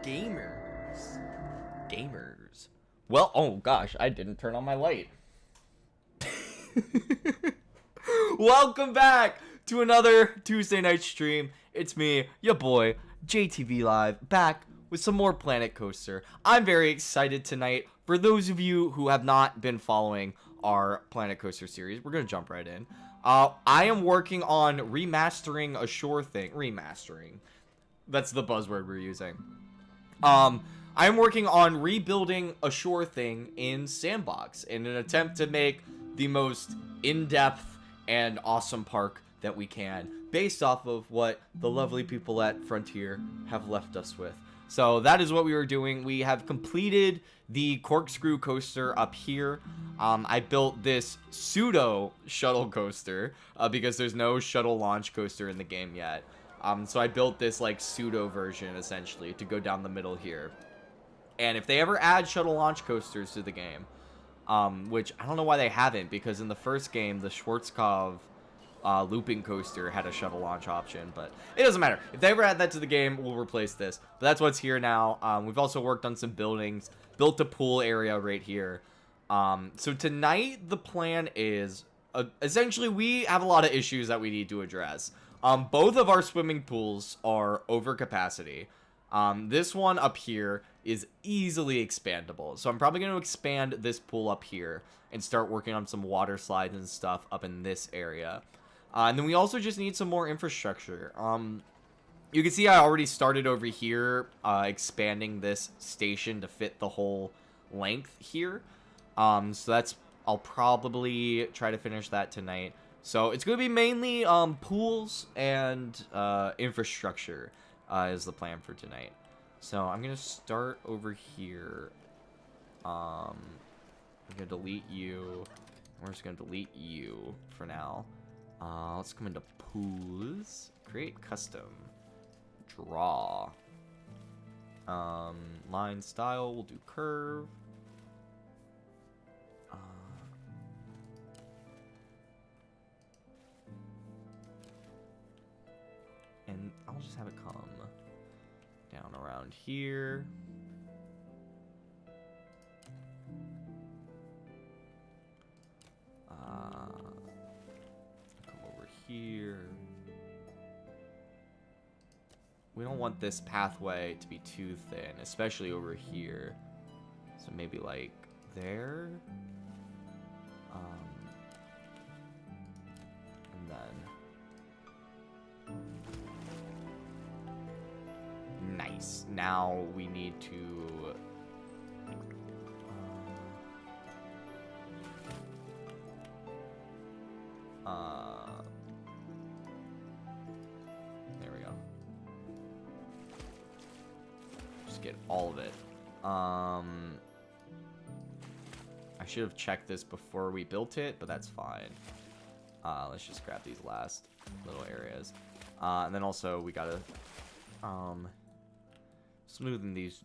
gamers. Gamers. Well, oh gosh, I didn't turn on my light. Welcome back to another Tuesday night stream. It's me, your boy, JTV Live, back with some more Planet Coaster. I'm very excited tonight. For those of you who have not been following our Planet Coaster series, we're going to jump right in. I am working on remastering a Shore thing. Remastering. That's the buzzword we're using. I'm working on rebuilding a Shore thing in Sandbox in an attempt to make the most in-depth and awesome park that we can, based off of what the lovely people at Frontier have left us with. So that is what we were doing. We have completed the corkscrew coaster up here. I built this pseudo shuttle coaster because there's no shuttle launch coaster in the game yet. So I built this like pseudo version essentially to go down the middle here. And if they ever add shuttle launch coasters to the game, which I don't know why they haven't, because in the first game, the Schwarzkopf looping coaster had a shuttle launch option, but it doesn't matter. If they ever add that to the game, we'll replace this. But that's what's here now. We've also worked on some buildings, built a pool area right here. So tonight, the plan is, essentially, we have a lot of issues that we need to address. Both of our swimming pools are over capacity. This one up here is easily expandable. So I'm probably going to expand this pool up here and start working on some water slides and stuff up in this area. And then we also just need some more infrastructure. You can see I already started over here expanding this station to fit the whole length here. So that's, I'll probably try to finish that tonight. So it's going to be mainly pools and infrastructure is the plan for tonight. So I'm going to start over here. I'm going to delete you. We're just going to delete you for now. Let's come into pools. Create custom. Draw. Line style, we'll do curve. And I'll just have it come down around here. Come over here. We don't want this pathway to be too thin, especially over here. So maybe like there. And then nice. Now we need to there we go. Just get all of it. I should have checked this before we built it, but that's fine. Let's just grab these last little areas. And then also we gotta smoothen these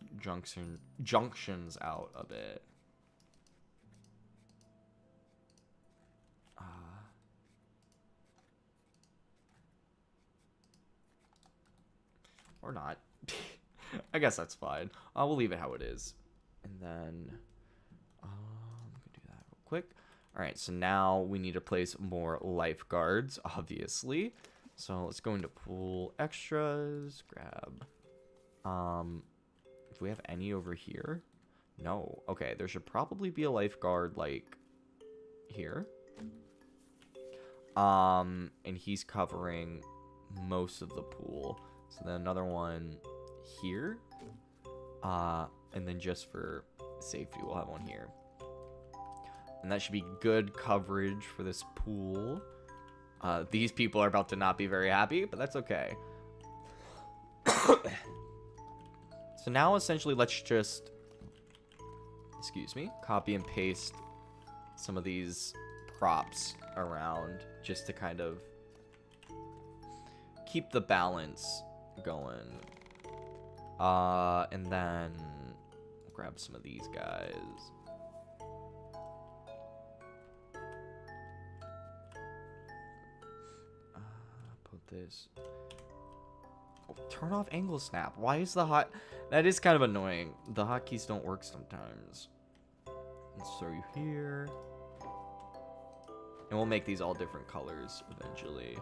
junctions out a bit. Or not. I guess that's fine. We'll leave it how it is. And then I'm gonna do that real quick. Alright, so now we need to place more lifeguards, obviously. So let's go into pool extras, grab if we have any over here. No. Okay, there should probably be a lifeguard like here. And he's covering most of the pool. So then another one here. And then just for safety, we'll have one here. And that should be good coverage for this pool. These people are about to not be very happy, but that's okay. So now essentially let's just, excuse me, copy and paste some of these props around just to kind of keep the balance going. And then grab some of these guys. Put this Turn off angle snap. Why is the hot... That is kind of annoying. The hotkeys don't work sometimes. Let's throw you here. And we'll make these all different colors eventually.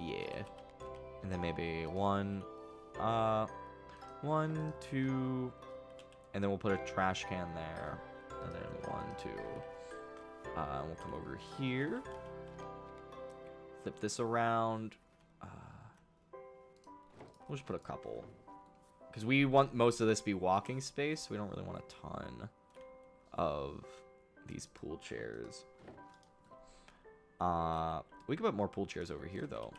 Yeah. And then maybe 1, 1, 2, and then we'll put a trash can there. And then 1, 2. We'll come over here. Flip this around. We'll just put a couple. Because we want most of this to be walking space. We don't really want a ton of these pool chairs. We could put more pool chairs over here, though.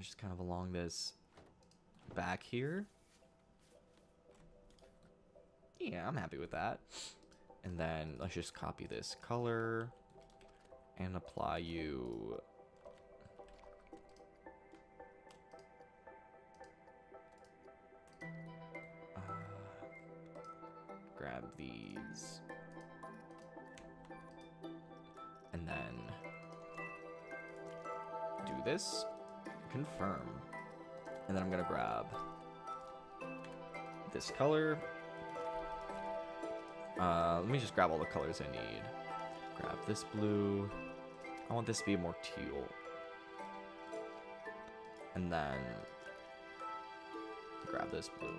Just kind of along this back here. Yeah, I'm happy with that. And then let's just copy this color and apply you. Grab these. And then do this. Confirm. And then I'm going to grab this color. Let me just grab all the colors I need. Grab this blue. I want this to be more teal. And then grab this blue.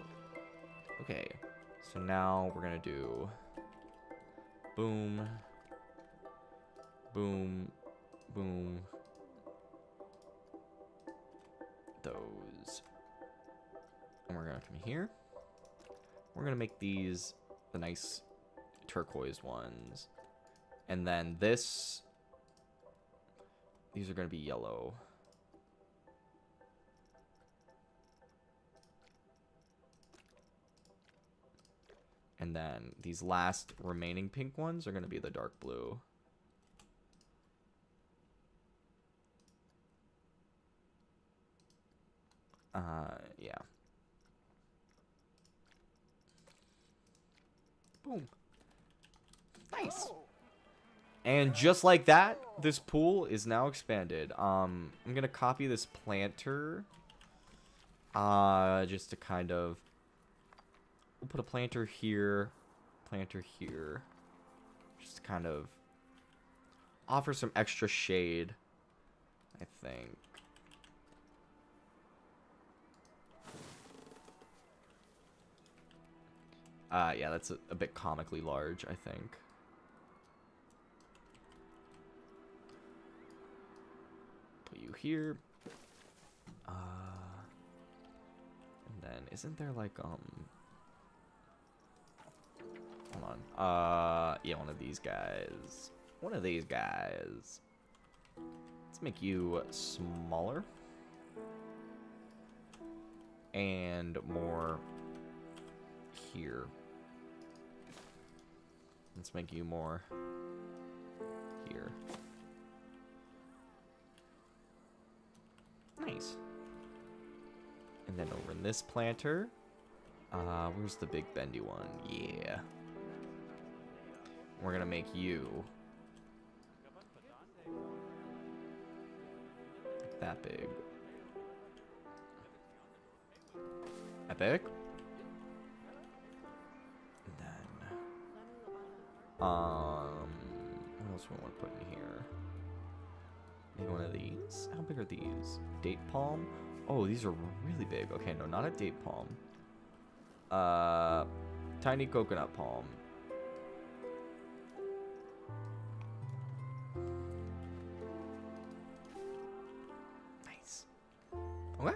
Okay. So now we're going to do boom, boom, boom. Those. And we're going to come here. We're going to make these the nice turquoise ones. And then this, these are going to be yellow. And then these last remaining pink ones are going to be the dark blue. Yeah. Boom. Nice. And just like that, this pool is now expanded. I'm gonna copy this planter. Just to kind of... We'll put a planter here. Planter here. Just to kind of offer some extra shade, I think. Yeah, that's a bit comically large, I think. Put you here. And then, isn't there like, hold on. Yeah, one of these guys. One of these guys. Let's make you smaller. And more here. Let's make you more here. Nice. And then over in this planter, where's the big bendy one? Yeah. We're gonna make you like that big. Epic. What else do we want to put in here? Maybe one of these. How big are these? Date palm? Oh, these are really big. Okay, no, not a date palm. Tiny coconut palm. Nice. Okay.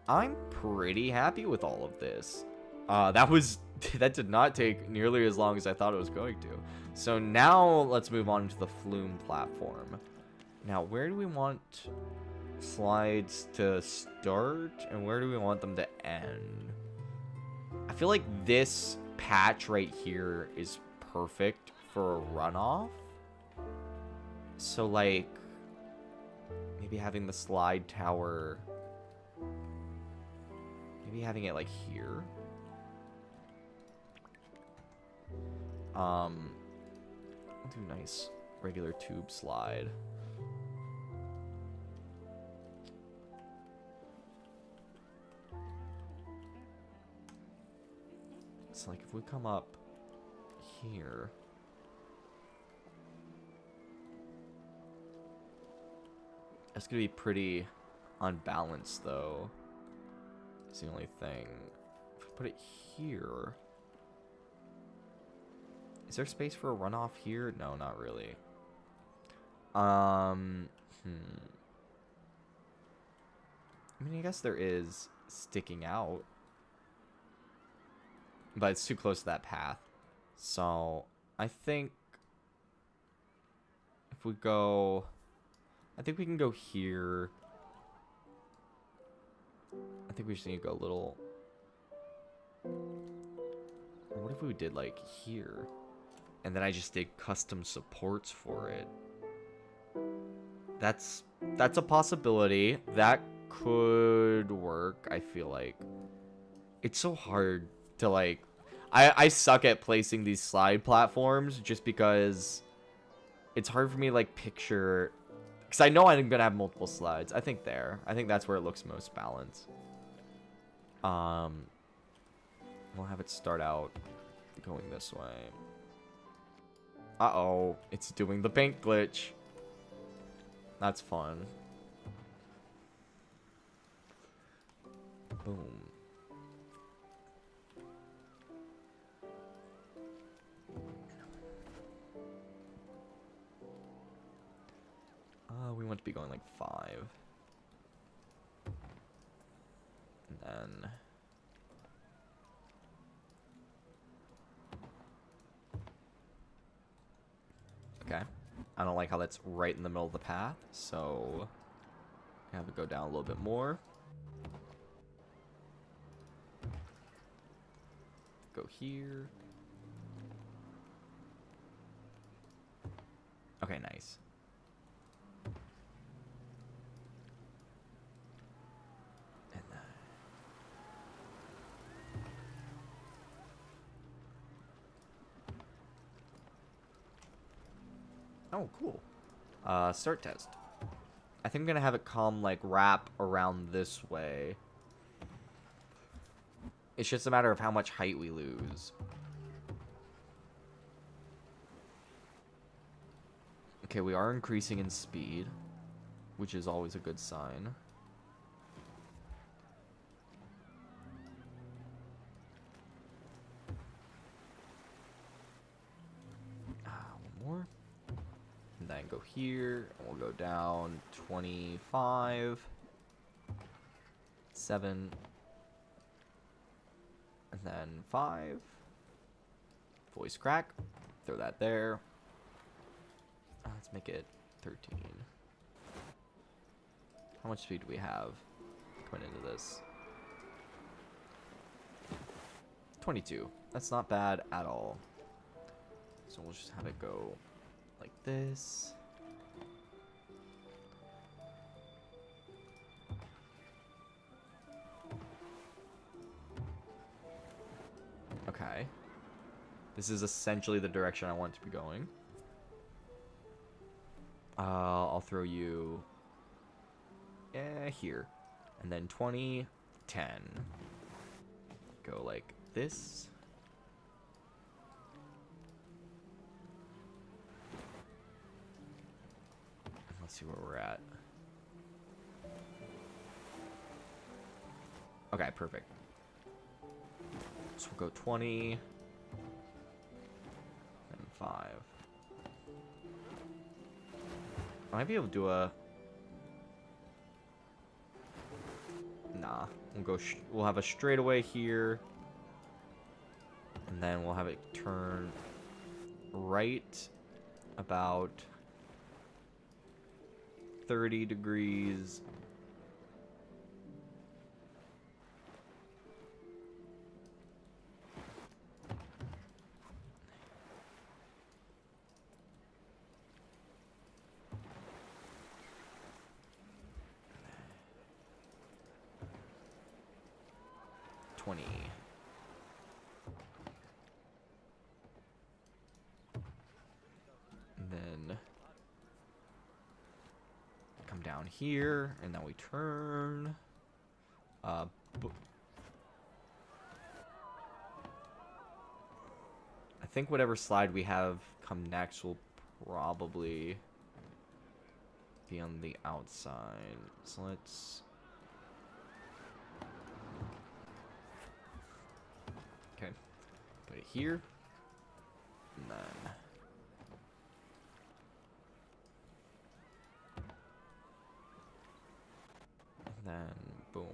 I'm pretty happy with all of this. That did not take nearly as long as I thought it was going to. So now let's move on to the flume platform. Now, where do we want slides to start and where do we want them to end? I feel like this patch right here is perfect for a runoff. So like maybe having the slide tower, maybe having it like here. We'll do nice regular tube slide. It's like if we come up here. It's gonna be pretty unbalanced though. It's the only thing. If we put it here. Is there space for a runoff here? No, not really. I mean, I guess there is sticking out. But it's too close to that path. So, I think if we go... I think we can go here. I think we just need to go a little... What if we did, like, here? And then I just did custom supports for it. That's a possibility. That could work, I feel like. It's so hard to, like... I suck at placing these slide platforms just because it's hard for me to, like, picture... Because I know I'm going to have multiple slides. I think that's where it looks most balanced. We'll have it start out going this way. Uh-oh. It's doing the bank glitch. That's fun. Boom. We want to be going like 5. And then... Okay. I don't like how that's right in the middle of the path, so... have it go down a little bit more. Go here. Okay, nice. Oh, cool. Start test. I think I'm gonna have it come, like, wrap around this way. It's just a matter of how much height we lose. Okay, we are increasing in speed, which is always a good sign. One more. And then go here, and we'll go down 25, 7, and then 5. Voice crack. Throw that there. Let's make it 13. How much speed do we have coming into this? 22. That's not bad at all. So we'll just have it go like this. Okay. This is essentially the direction I want it to be going. I'll throw you here. And then 20, 10. Go like this. Let's see where we're at. Okay, perfect. So we'll go 20 and 5. I might be able to do a... Nah. We'll go. We'll have a straightaway here, and then we'll have it turn right about 30 degrees. And then down here, and now we turn. I think whatever slide we have come next will probably be on the outside. So let's... Okay. Put it here. And then... then boom.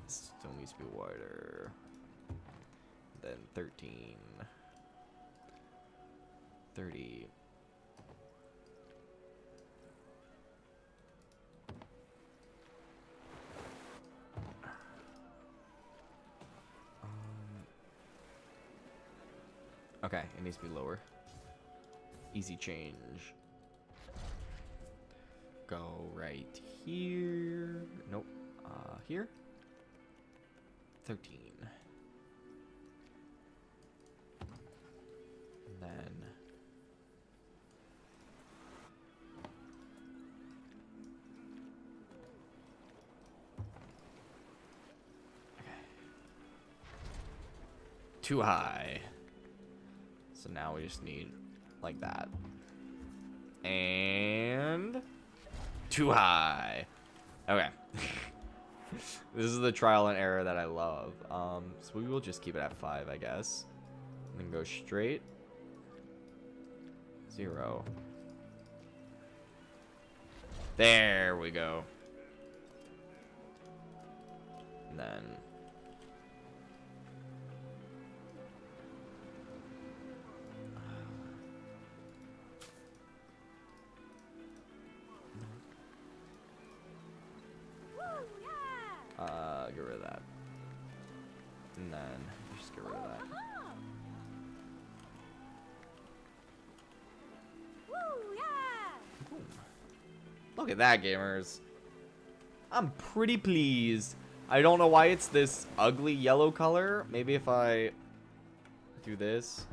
Still needs to be wider. Then 13. 30. Okay, it needs to be lower. Easy change. Go right here. Nope. Here. 13. And then... okay. Too high. So now we just need like that. And... too high. Okay. This is the trial and error that I love. So we will just keep it at 5, I guess. And then go straight. 0. There we go. And then... get rid of that. And then just get rid of that. Boom. Look at that, gamers. I'm pretty pleased. I don't know why it's this ugly yellow color. Maybe if I do this.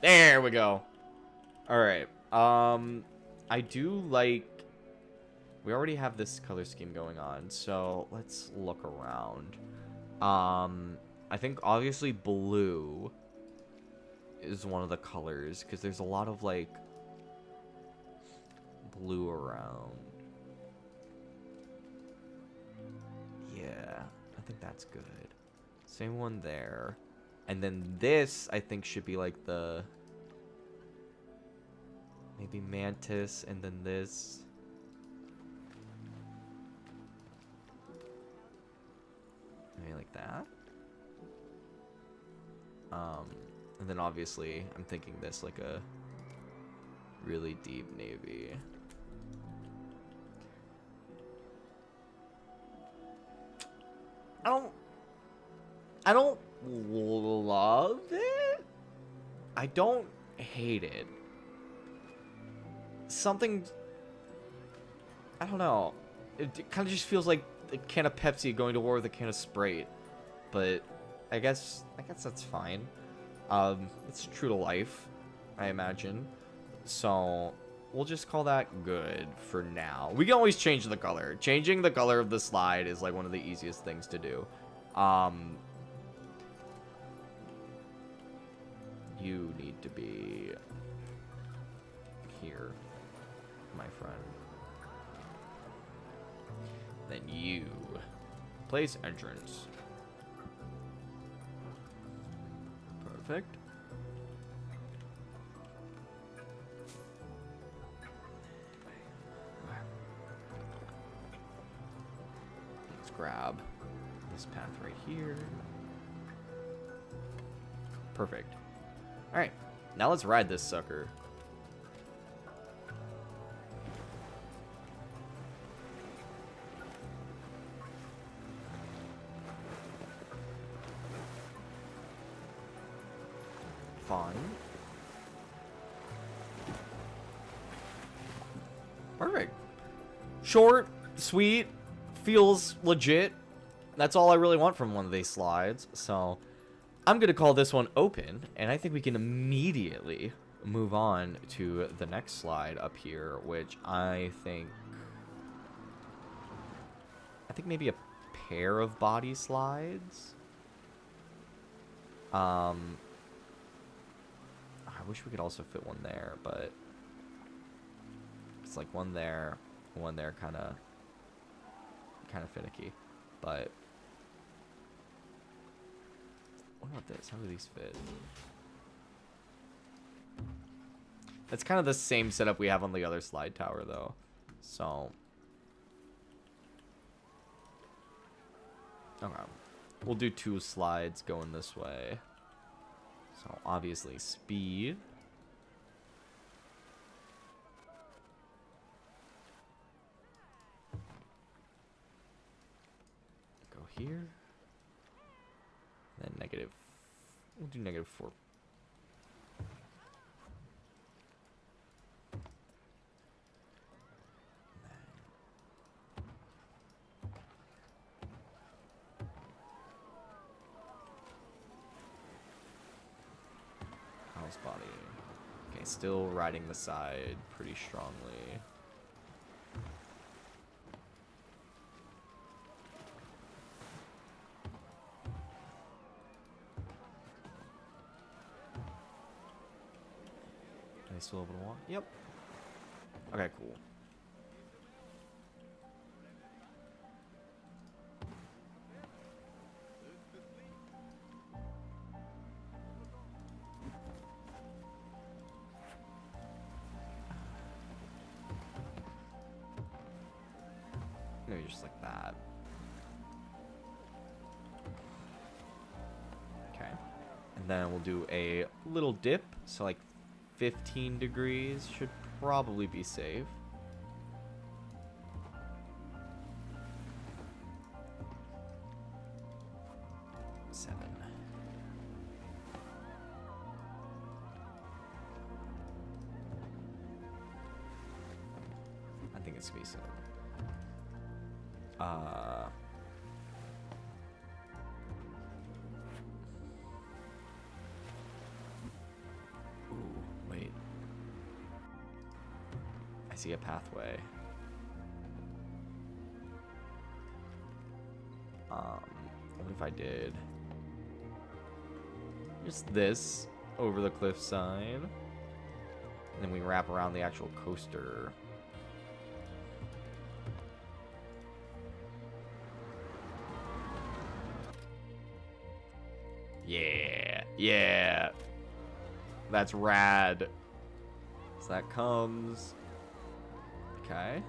There we go. Alright. I do like... we already have this color scheme going on, so let's look around. I think obviously blue is one of the colors, because there's a lot of, like, blue around. Yeah, I think that's good. Same one there. And then this, I think, should be, like, the... maybe mantis, and then this... maybe like that. And then obviously I'm thinking this like a really deep navy. I don't love it. I don't hate it. Something, I don't know. It kind of just feels like a can of Pepsi going to war with a can of Sprite, but I guess that's fine. It's true to life, I imagine. So we'll just call that good for now. We can always change the color. Changing the color of the slide is like one of the easiest things to do. You need to be here, my friend. Then you place entrance. Perfect. Let's grab this path right here. Perfect. All right, now let's ride this sucker. Fun. Perfect. Short, sweet, feels legit. That's all I really want from one of these slides. So I'm going to call this one open, and I think we can immediately move on to the next slide up here, which I think maybe a pair of body slides. I wish we could also fit one there, but it's like one there, kind of finicky. But what about this? How do these fit? That's kind of the same setup we have on the other slide tower, though. So, okay, we'll do 2 slides going this way. So obviously speed. Go here. Then negative. We'll do -4. House body. Okay, still riding the side pretty strongly. Are they still able to walk? Yep. Okay, cool. Maybe just like that. Okay. And then we'll do a little dip. So like 15 degrees should probably be safe. I think it's gonna be 7. Ooh, wait. I see a pathway. What if I did just this over the cliffside, and then we wrap around the actual coaster? Yeah, yeah. That's rad. So that comes. Okay.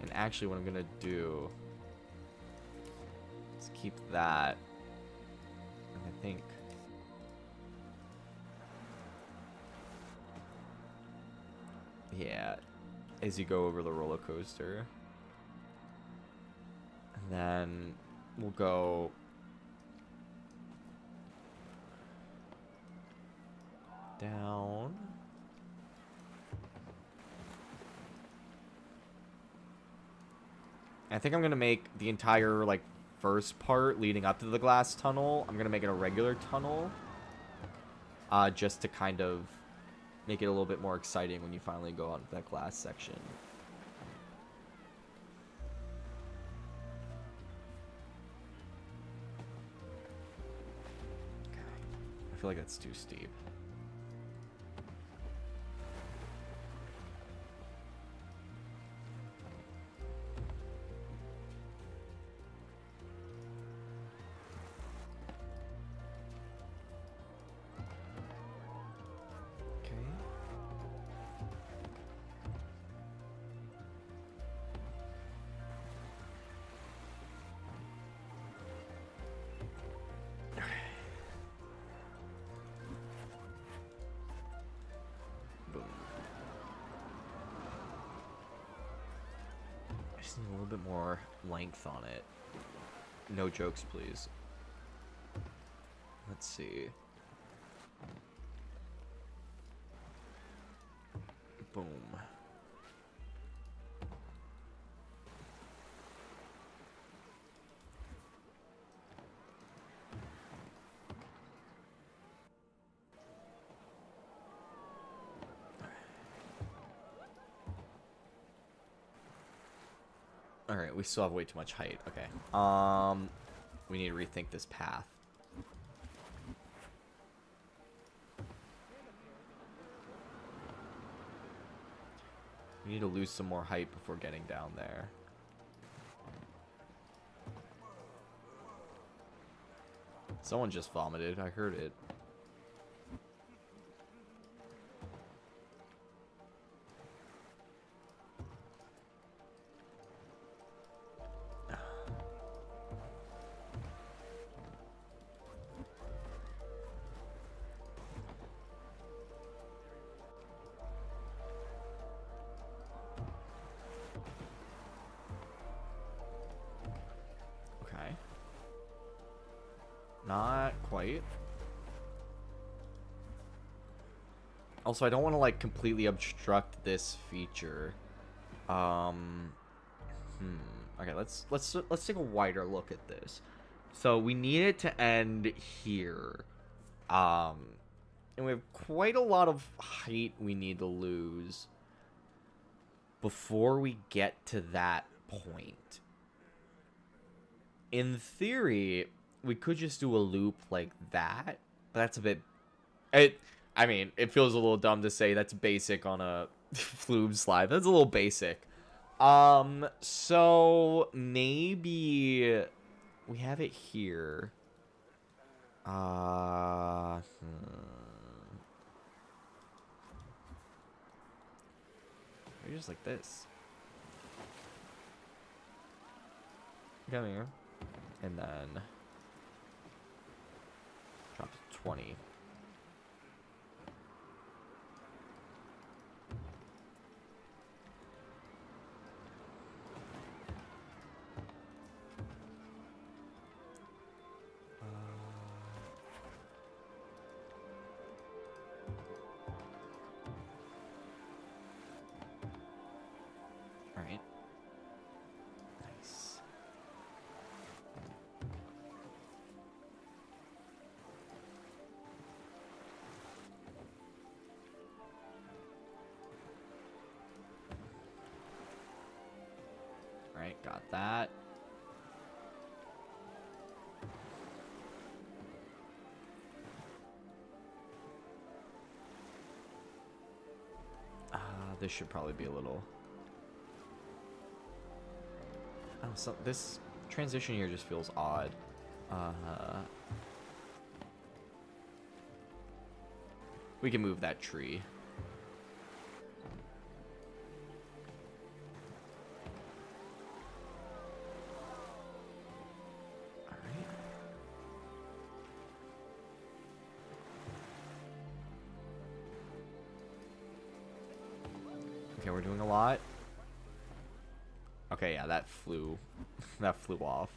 And actually what I'm gonna do is keep that. And I think yeah, as you go over the roller coaster. And then we'll go down. I think I'm gonna make the entire like first part leading up to the glass tunnel, I'm gonna make it a regular tunnel, just to kind of make it a little bit more exciting when you finally go onto that glass section. Okay. I feel like that's too steep. Just need a little bit more length on it. No jokes, please. Let's see. Boom. Alright, we still have way too much height. Okay. We need to rethink this path. We need to lose some more height before getting down there. Someone just vomited. I heard it. Okay. Not quite. Also, I don't want to like completely obstruct this feature. Okay, let's take a wider look at this. So we need it to end here. And we have quite a lot of height we need to lose before we get to that point. In theory, we could just do a loop like that. But that's a bit... I mean, it feels a little dumb to say that's basic on a flube slide. That's a little basic. So maybe we have it here. Maybe just like this. Come here. And then drop to 20. Alright. Nice. Alright, got that. This should probably be a little... Oh, so this transition here just feels odd. We can move that tree. Alright. Okay, we're doing a lot. Okay, yeah, that flew off.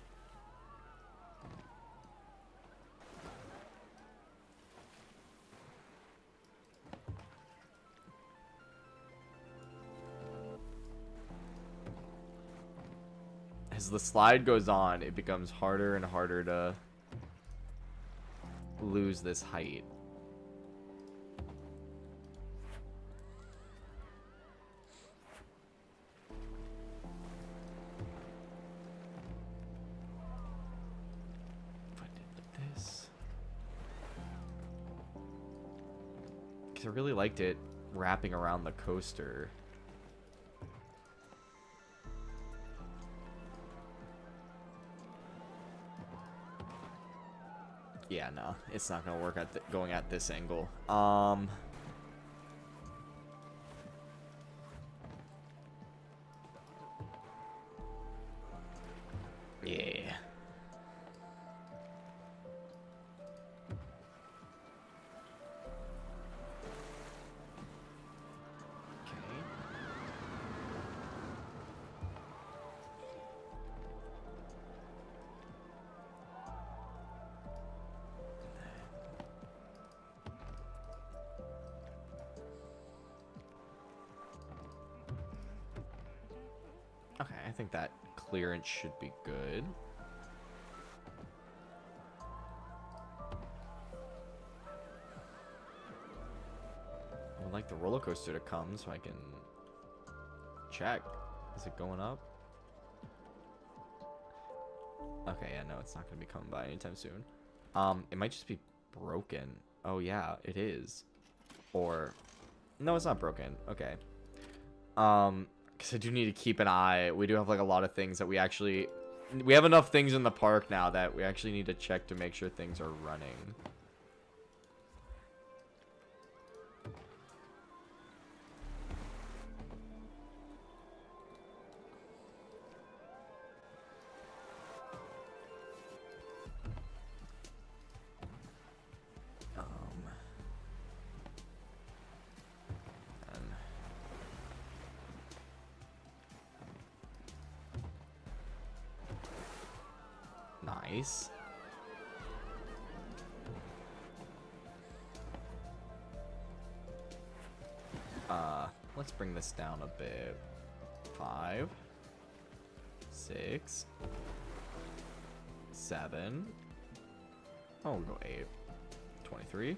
As the slide goes on, it becomes harder and harder to lose this height. I really liked it wrapping around the coaster. Yeah, no, it's not gonna work at going at this angle. Yeah. Okay, I think that clearance should be good. I would like the roller coaster to come so I can check. Is it going up? Okay, yeah, no, it's not gonna be coming by anytime soon. It might just be broken. Oh yeah, it is. Or no, it's not broken. Okay. Because I do need to keep an eye. We do have like a lot of things that we have enough things in the park now that we actually need to check to make sure things are running. Nice. Let's bring this down a bit. 5, 6, 7. Oh, we'll go 8. 23.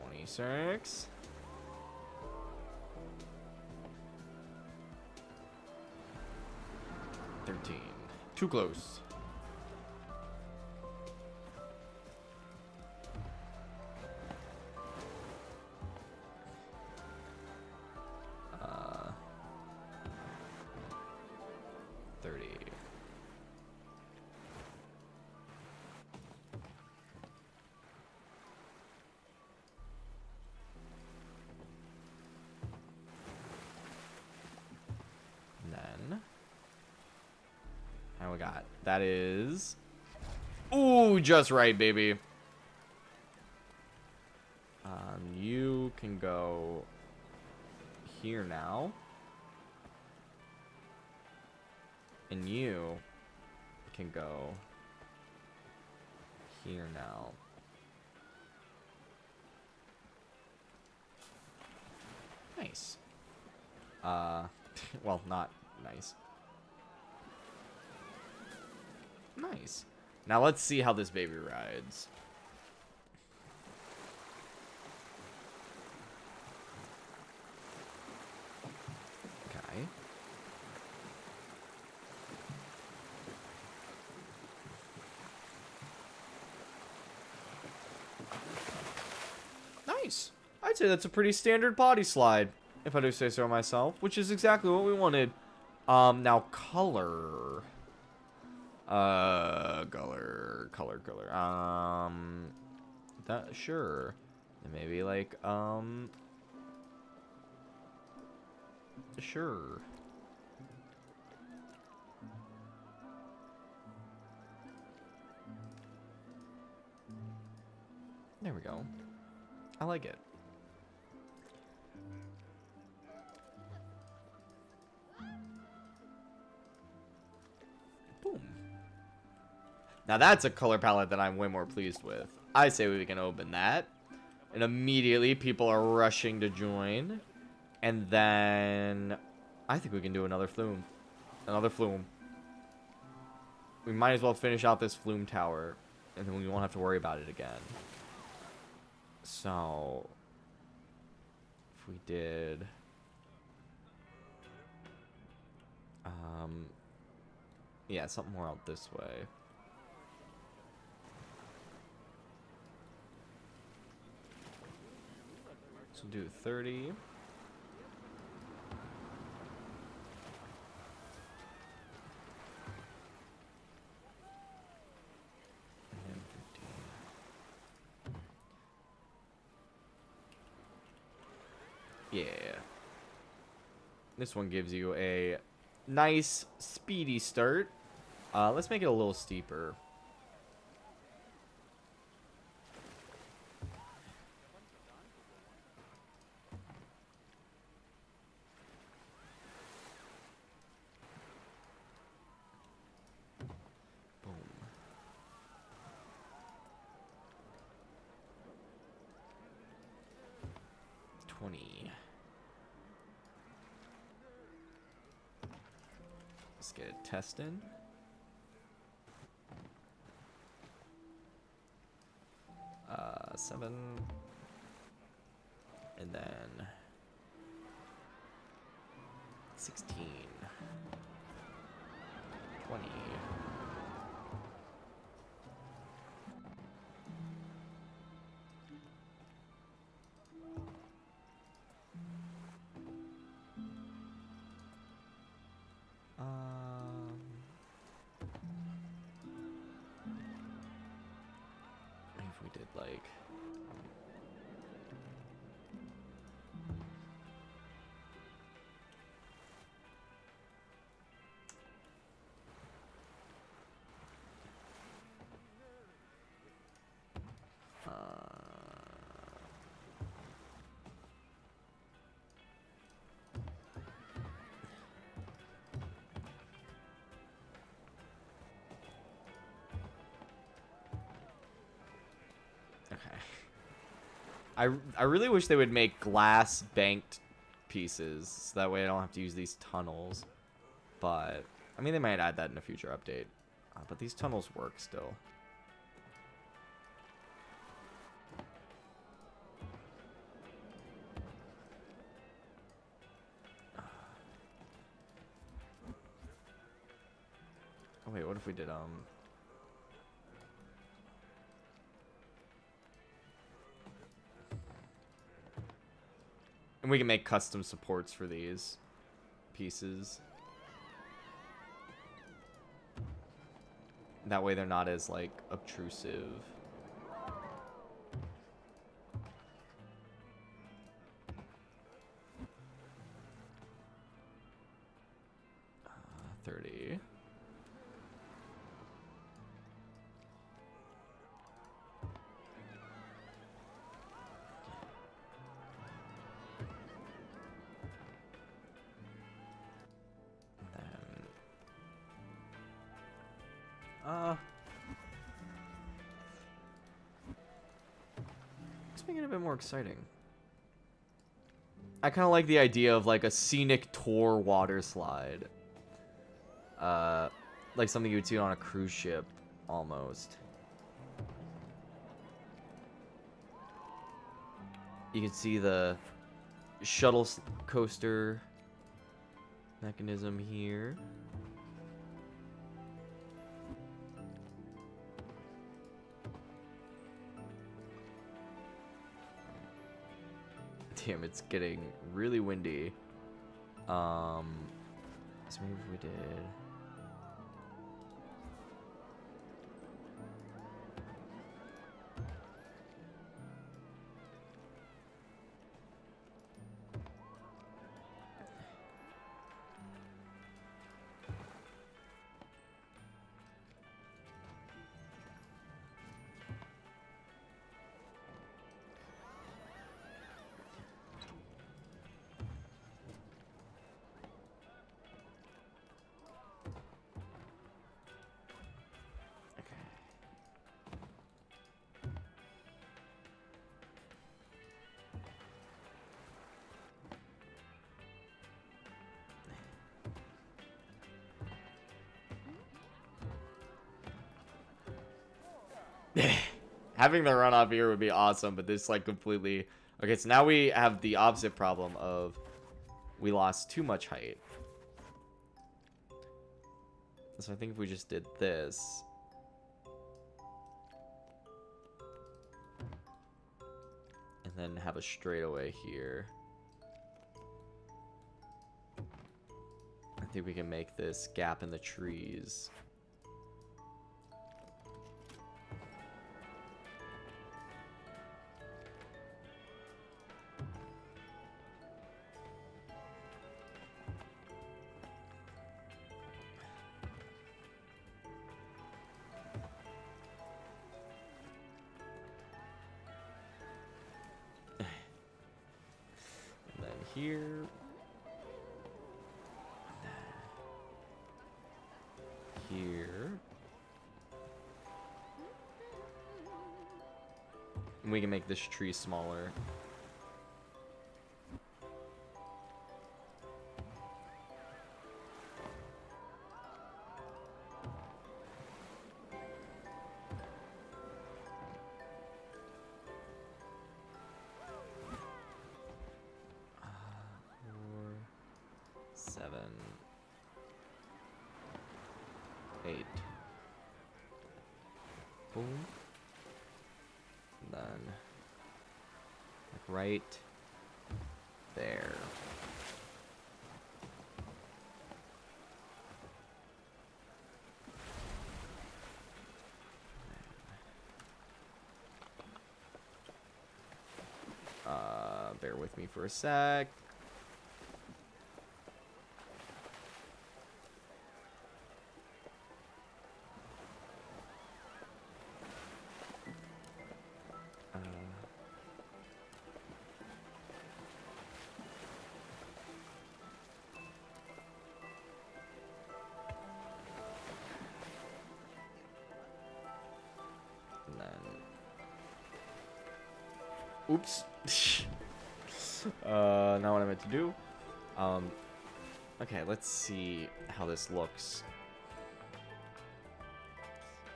26. Too close. Uh, 30. And then how we got? That is, ooh, just right, baby. You can go here now. And you can go here now. Nice. Well, not nice. Nice. Now let's see how this baby rides. Okay. Nice. I'd say that's a pretty standard body slide, if I do say so myself, which is exactly what we wanted. Now color. Color. That, sure. And maybe like, sure. There we go. I like it. Boom. Now that's a color palette that I'm way more pleased with. I say we can open that. And immediately people are rushing to join. And then I think we can do another flume. Another flume. We might as well finish out this flume tower. And then we won't have to worry about it again. So if we did yeah, something more out this way. So do 30. And then 15. Yeah. This one gives you a nice speedy start. Let's make it a little steeper. Boom. Let's get it tested. Seven. And then 16. 20. If we did like I really wish they would make glass banked pieces so that way I don't have to use these tunnels. But I mean, they might add that in a future update. But these tunnels work still. Oh wait, what if we did and we can make custom supports for these pieces. That way they're not as, like, obtrusive. Uh, 30. Let's make it a bit more exciting. I kind of like the idea of like a scenic tour water slide. Like something you would see on a cruise ship, almost. You can see the shuttle coaster mechanism here. Damn, it's getting really windy. So maybe if we did having the runoff here would be awesome, but this like completely... Okay, so now we have the opposite problem of we lost too much height. So I think if we just did this... and then have a straightaway here. I think we can make this gap in the trees. Here. Here. And we can make this tree smaller. 8. Boom. And then like right there. Bear with me for a sec. And then, oops. Not what I meant to do. Okay, let's see how this looks.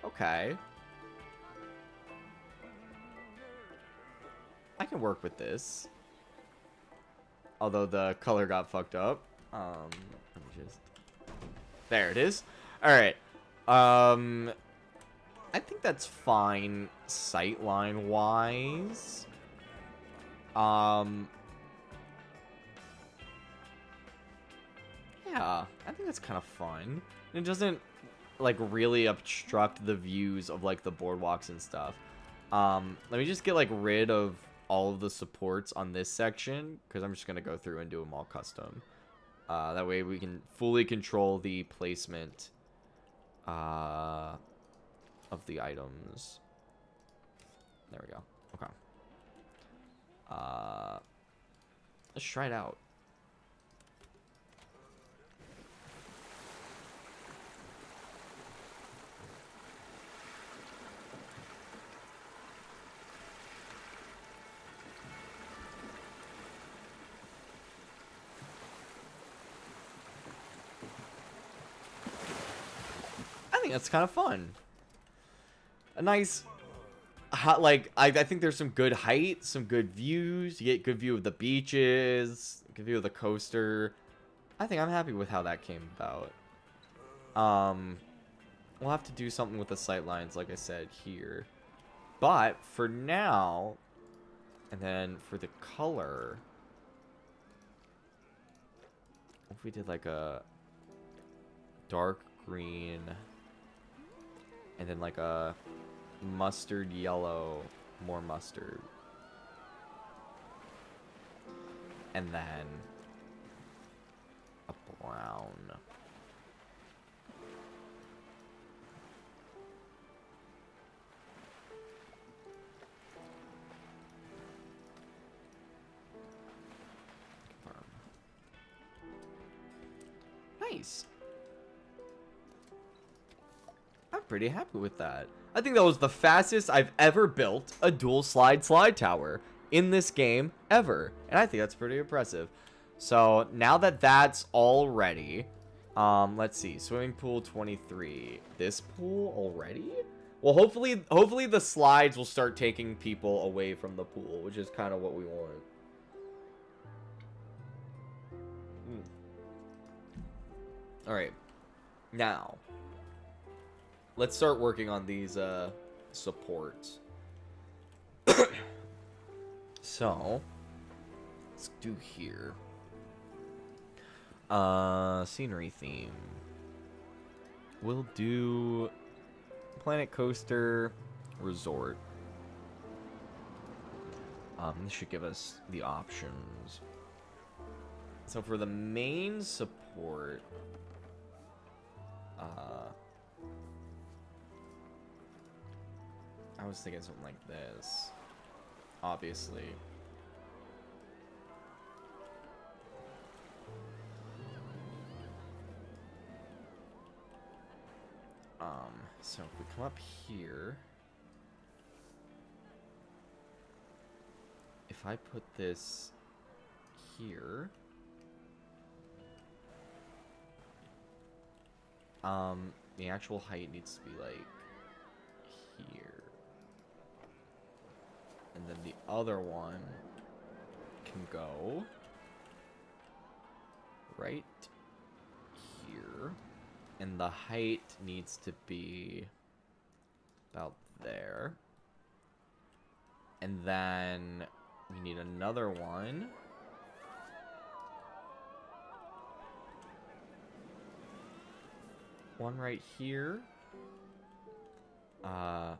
Okay. I can work with this. Although the color got fucked up. Let me just... There it is. Alright. I think that's fine sightline wise. Yeah, I think that's kind of fun. It doesn't like really obstruct the views of like the boardwalks and stuff. Let me just get like rid of all of the supports on this section because I'm just gonna go through and do them all custom. That way we can fully control the placement of the items. There we go. Okay. Let's try it out. I think that's kind of fun. A nice, like, I think there's some good height, some good views. You get good view of the beaches, good view of the coaster. I think I'm happy with how that came about. We'll have to do something with the sight lines, like I said, here. But for now, and then for the color, if we did like a dark green and then like a mustard yellow, more mustard, and then a brown. Nice. I'm pretty happy with that. I think that was the fastest I've ever built a dual slide tower in this game ever. And I think that's pretty impressive. So now that that's all ready, let's see. Swimming pool 23. This pool already? Well, hopefully the slides will start taking people away from the pool, which is kind of what we want. All right. Now, let's start working on these supports. So, let's do here. Scenery theme. We'll do Planet Coaster Resort. This should give us the options. So for the main support, I was thinking something like this, obviously. So if we come up here, if I put this here, the actual height needs to be like here. And then the other one can go right here. And the height needs to be about there. And then we need another one. One right here. And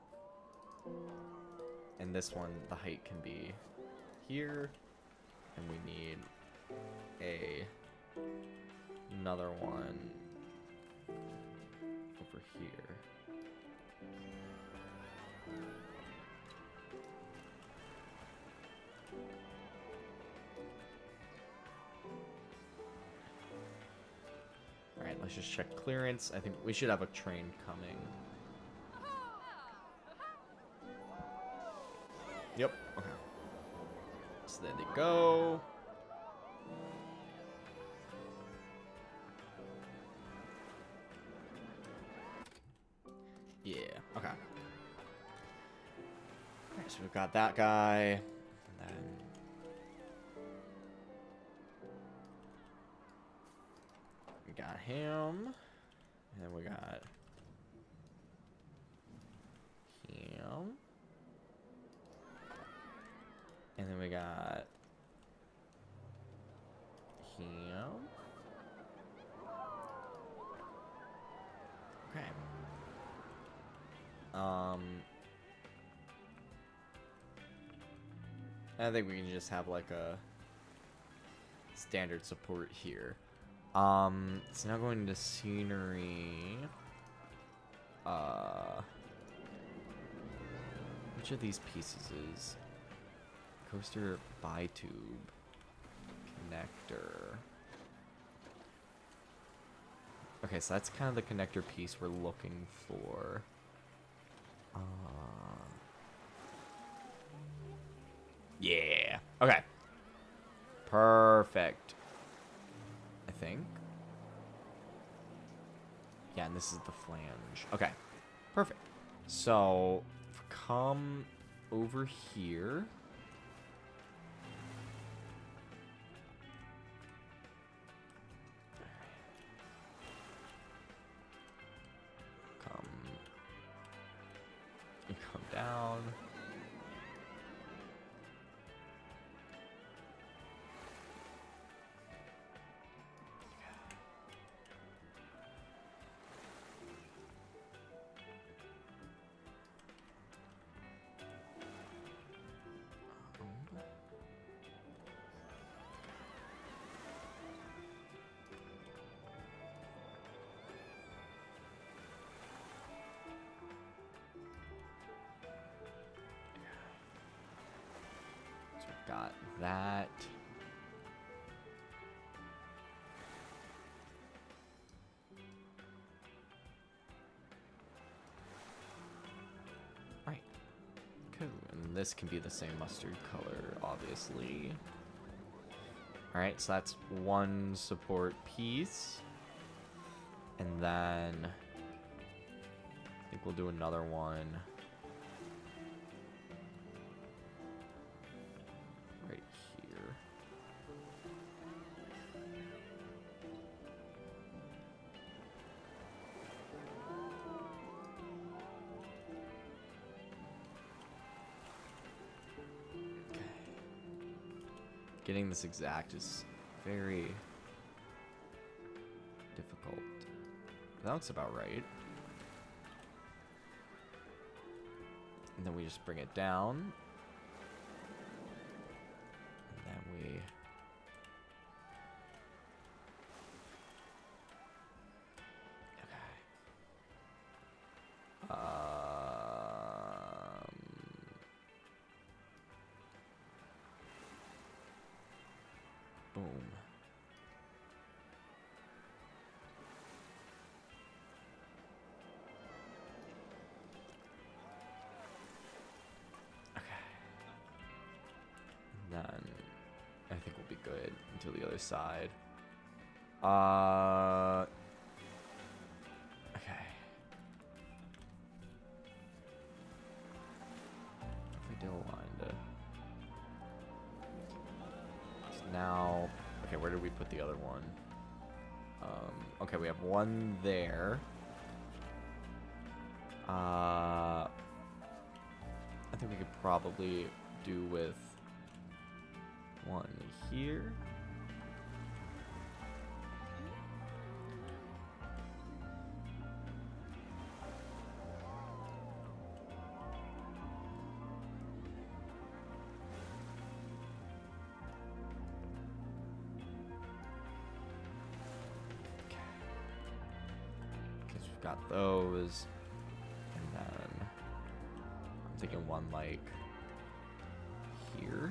this one, the height can be here. And we need another one over here. Alright, let's just check clearance. I think we should have a train coming. Yep, okay. So there they go. Yeah, okay. Alright, so we've got that guy. And then we got him. And then we got him. And then we got him. Okay. I think we can just have like a standard support here. It's now going to scenery. Which of these pieces is coaster bi-tube connector? Okay, so that's kind of the connector piece we're looking for. Yeah. Okay. Perfect. I think. Yeah, and this is the flange. Okay. Perfect. So, come over here. Come down. Got that. Right. Cool. And this can be the same mustard color, obviously. Alright, so that's one support piece. And then I think we'll do another one. Getting this exact is very difficult. That looks about right. And then we just bring it down. And then we... Boom. Okay. And then I think we'll be good until the other side. Okay. If we do a line to... So now... Okay, where did we put the other one? Okay, we have one there. I think we could probably do with one here. Got those, and then I'm thinking one like here.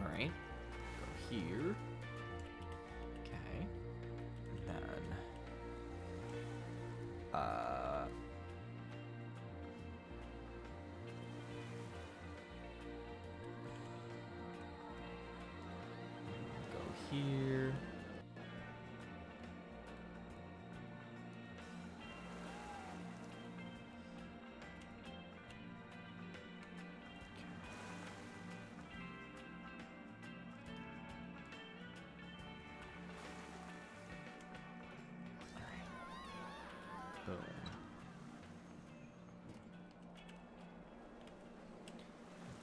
Alright, go here. Okay. And then go here. Boom.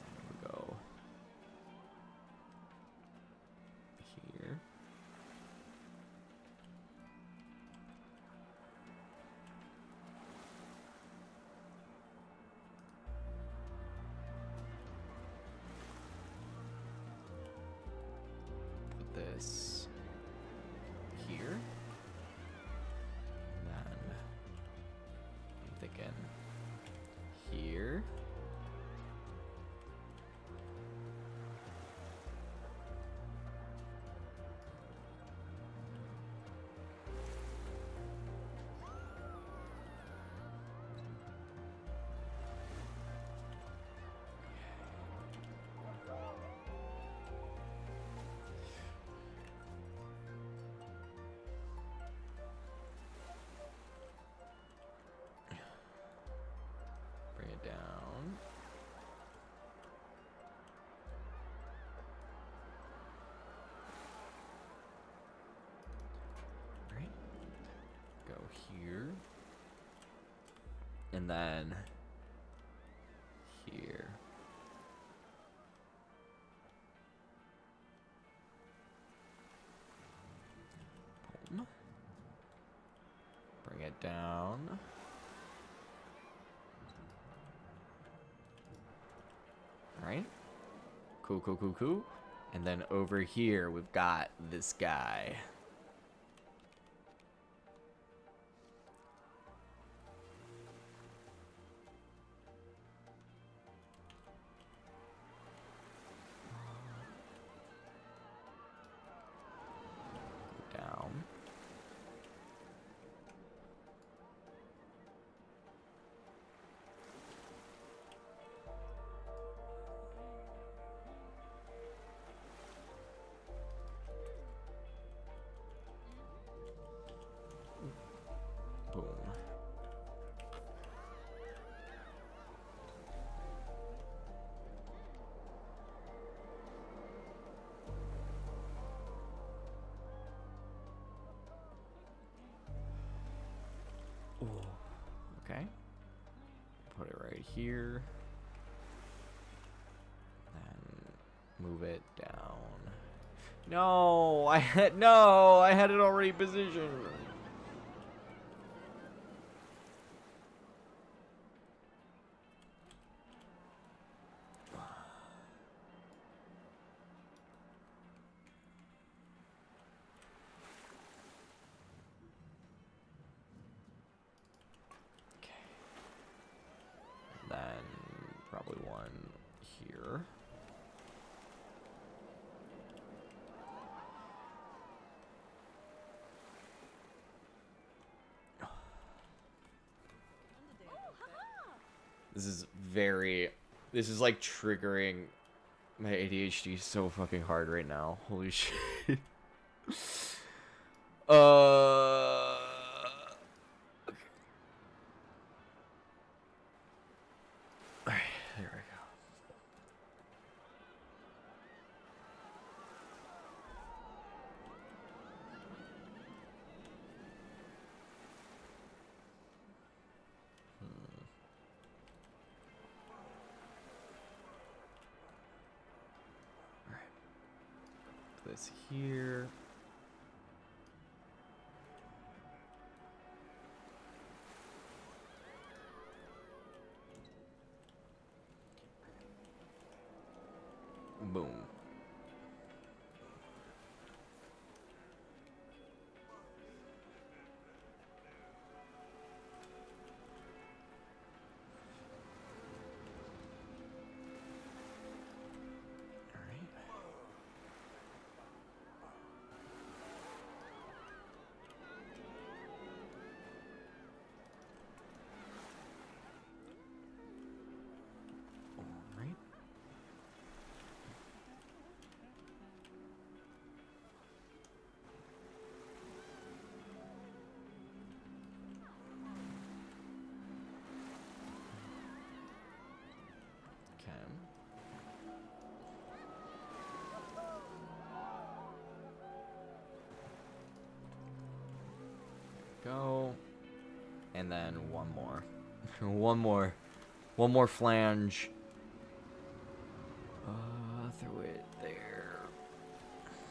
There we go. Here. Put this here. Thinking here. Bring it down. All right. Go here. And then here. Boom. Bring it down. Alright. Cool, cool, cool, cool. And then over here, we've got this guy. Go down. Boom. Ooh. Okay. Put it right here. Then move it down. No, I had it already positioned. Then probably one here. This is very... This is like triggering my ADHD so fucking hard right now. Holy shit. Okay. Alright, there we go. Alright. Put this here. Boom. Go. And then one more. One more flange. Through it there.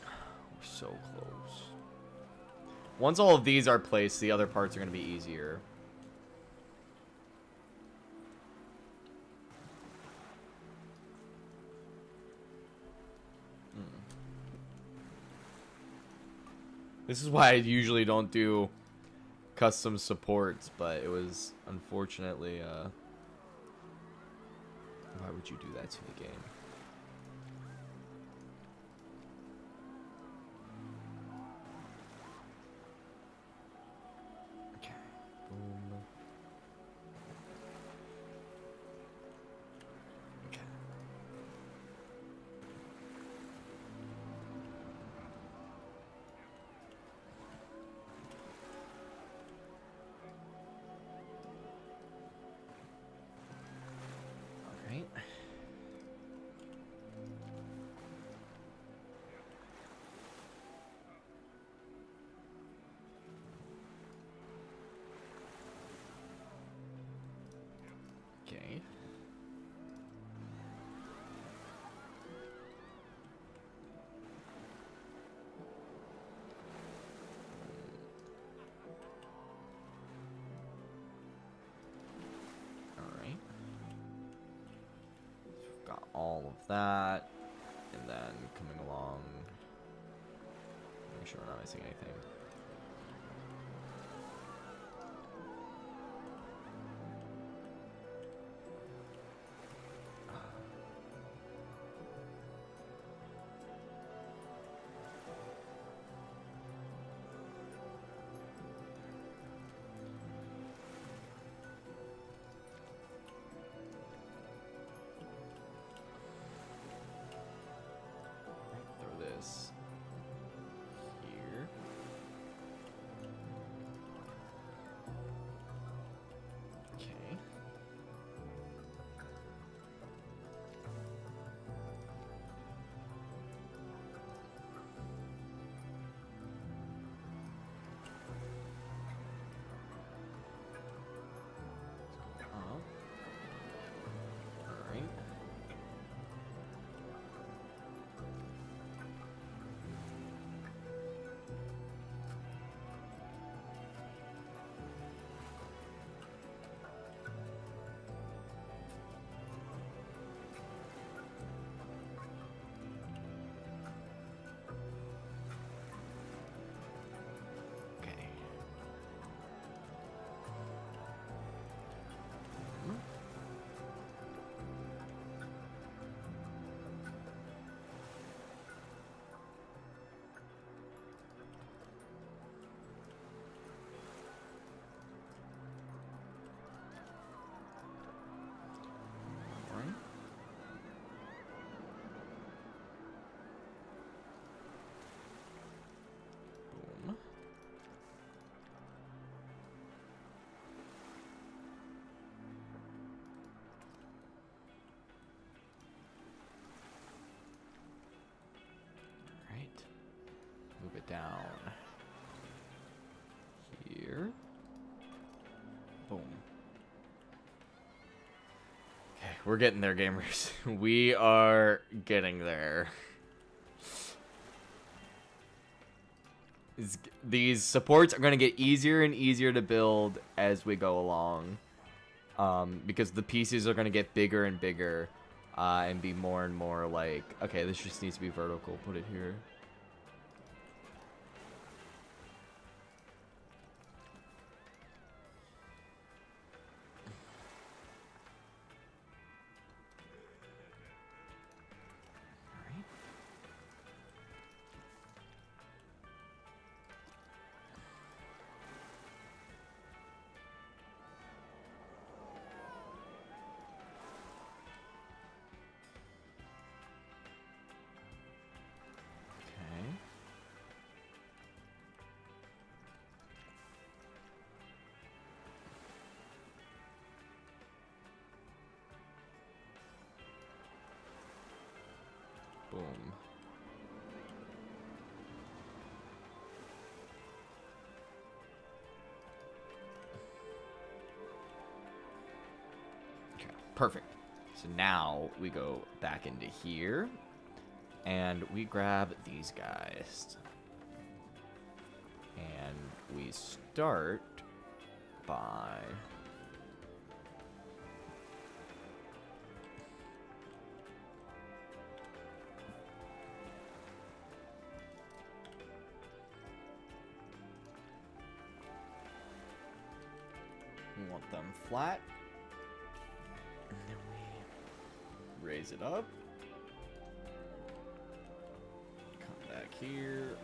We're so close. Once all of these are placed, the other parts are going to be easier. This is why I usually don't do custom supports, but it was unfortunately, why would you do that to the game? Okay. Boom. Okay. Alright. Okay. Alright. So we've got all of that. And then coming along. Make sure we're not missing anything. Throw this here. down here. Boom. Okay, we're getting there, gamers. We are getting there. These supports are going to get easier and easier to build as we go along. Because the pieces are going to get bigger and bigger. And be more and more like... Okay, this just needs to be vertical. Put it here. Boom. Okay, perfect. So now we go back into here and we grab these guys. And we start by we want them flat. And then we raise it up. Come back here.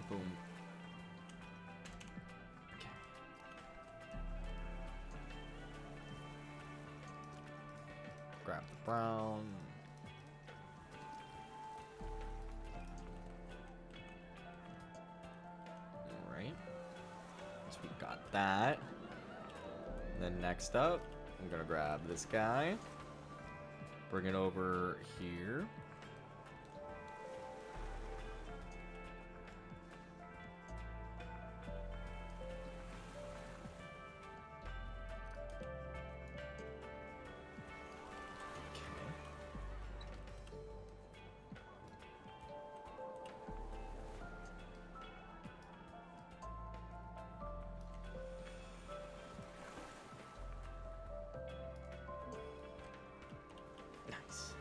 Boom. Okay. Grab the brown. Alright. So we got that. Then next up, I'm gonna grab this guy. Bring it over here. Nice.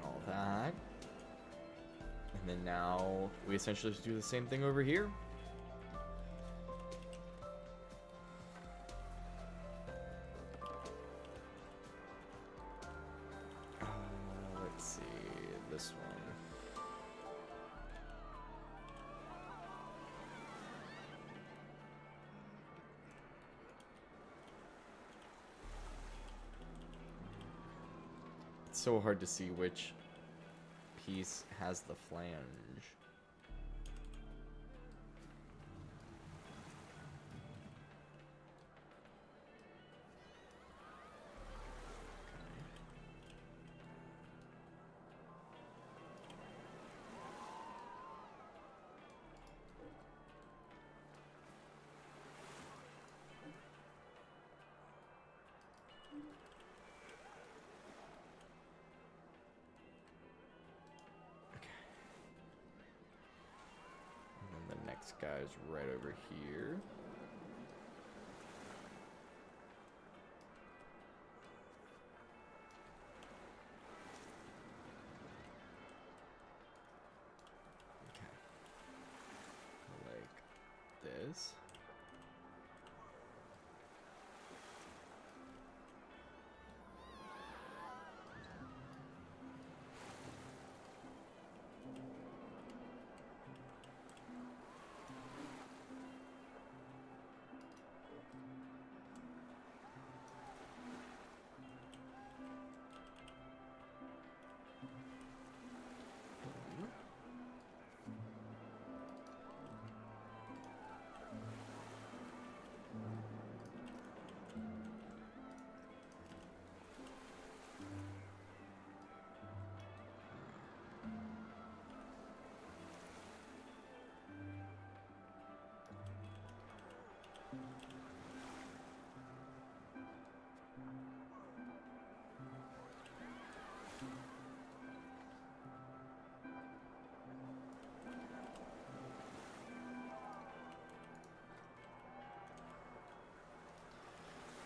and all that. And then now we essentially just do the same thing over here. Let's see, this one. It's so hard to see which piece has the flange. Next guy's right over here. Okay. Like this.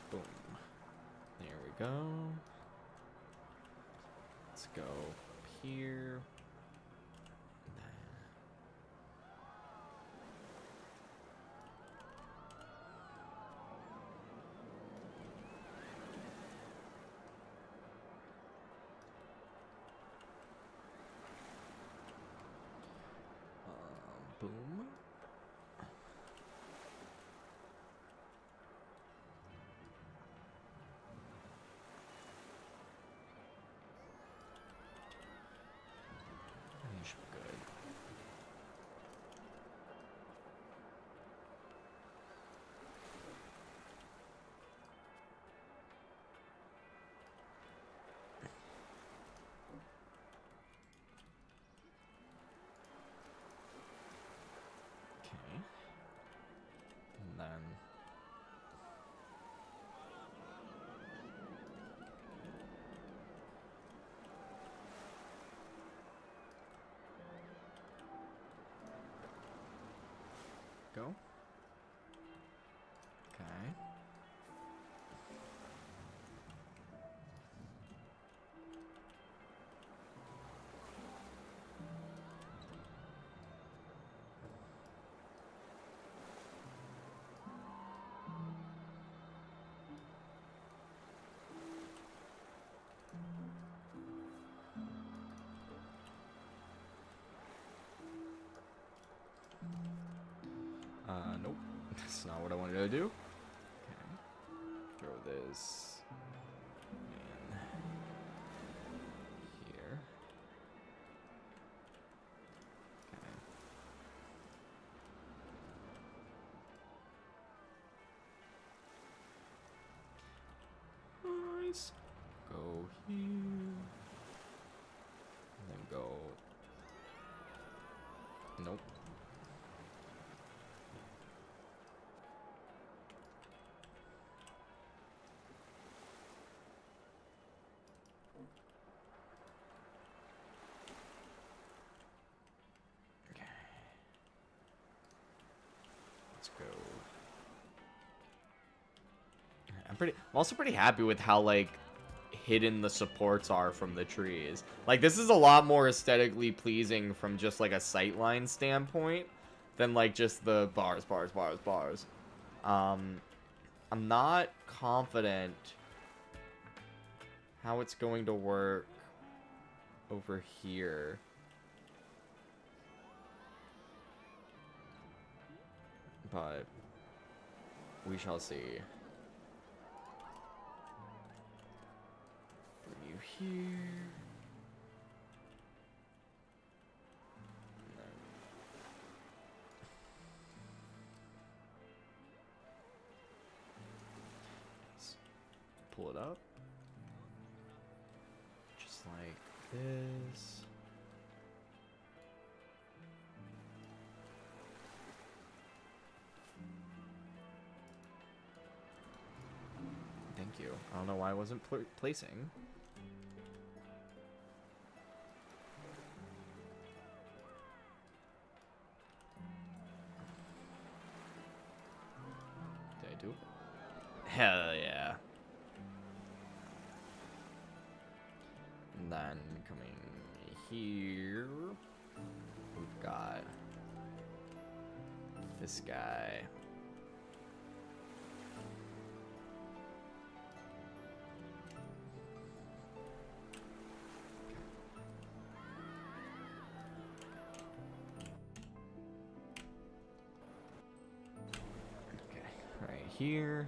Boom. There we go. Let's go here. Boom. That should be good. Okay. And then go. Okay. Nope. That's not what I wanted to do. Okay. Throw this in here. Okay. Nice. Go here. And then go. Nope. Go. I'm also pretty happy with how like hidden the supports are from the trees. Like, this is a lot more aesthetically pleasing from just, like, a sightline standpoint than, like, just the bars. I'm not confident how it's going to work over here. But we shall see. Bring you here. And then let's pull it up. Just like this. Thank you. I don't know why I wasn't placing. Did I do it? Hell yeah. And then coming here, we've got this guy. Here.